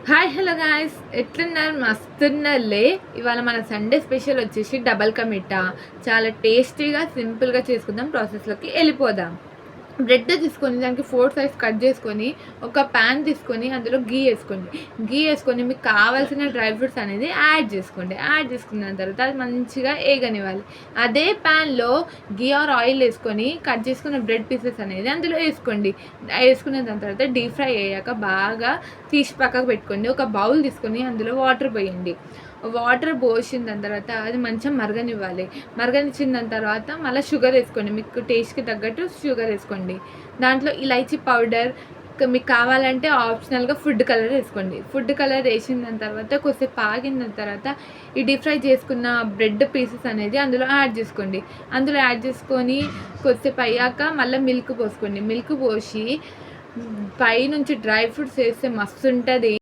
Hi hello guys, ఎట్లున్నారు? మస్తున్నారులే. ఇవాళ మన సండే స్పెషల్ వచ్చేసి డబల్ కా మిఠా. చాలా టేస్టీగా సింపుల్గా చేసుకుందాం. ప్రాసెస్లోకి వెళ్ళిపోదాం. బ్రెడ్ తీసుకొని దానికి 4 సైజ్ కట్ చేసుకొని ఒక ప్యాన్ తీసుకొని అందులో గీ వేసుకొని మీకు కావాల్సిన డ్రై ఫ్రూట్స్ అనేది యాడ్ చేసుకున్న తర్వాత అది మంచిగా ఏగనివ్వాలి. అదే ప్యాన్లో గీ ఆర్ ఆయిల్ వేసుకొని కట్ చేసుకున్న బ్రెడ్ పీసెస్ అనేది అందులో వేసుకున్న దాని తర్వాత డీప్ ఫ్రై అయ్యాక బాగా తీసి పక్కకు పెట్టుకోండి. ఒక బౌల్ తీసుకొని అందులో వాటర్ పోసిన దాని తర్వాత అది మంచిగా మరగనిచ్చిన దాని తర్వాత మళ్ళీ షుగర్ వేసుకోండి. మీకు టేస్ట్కి తగ్గట్టు షుగర్ వేసుకోండి. దాంట్లో ఇలైచీ పౌడర్, మీకు కావాలంటే ఆప్షనల్గా ఫుడ్ కలర్ వేసిన దాని తర్వాత కొద్దిసేపు ఆగిన దాని తర్వాత ఈ డీప్ ఫ్రై చేసుకున్న బ్రెడ్ పీసెస్ అనేది అందులో యాడ్ చేసుకొని కొద్దిసేపు అయ్యాక మళ్ళీ మిల్క్ పోసి పైనుంచి డ్రై ఫ్రూట్స్ వేస్తే మస్తు ఉంటుంది.